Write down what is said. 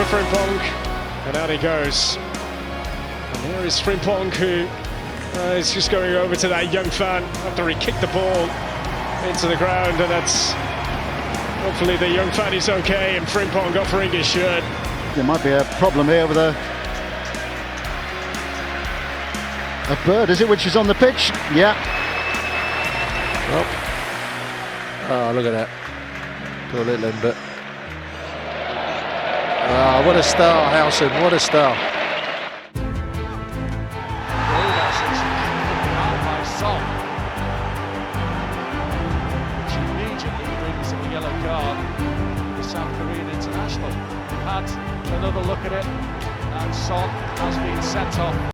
for Frimpong, and out he goes. And here is Frimpong, who is just going over to that young fan after he kicked the ball into the ground, and that's hopefully the young fan is okay, and Frimpong offering his shirt. There might be a problem here with a bird, is it, which is on the pitch? Yeah. Oh, look at that. Poor little Lambert. Oh, what a star, Howson, what a star. Which immediately brings a yellow card for the South Korean international. Had another look at it, and Son has been sent off.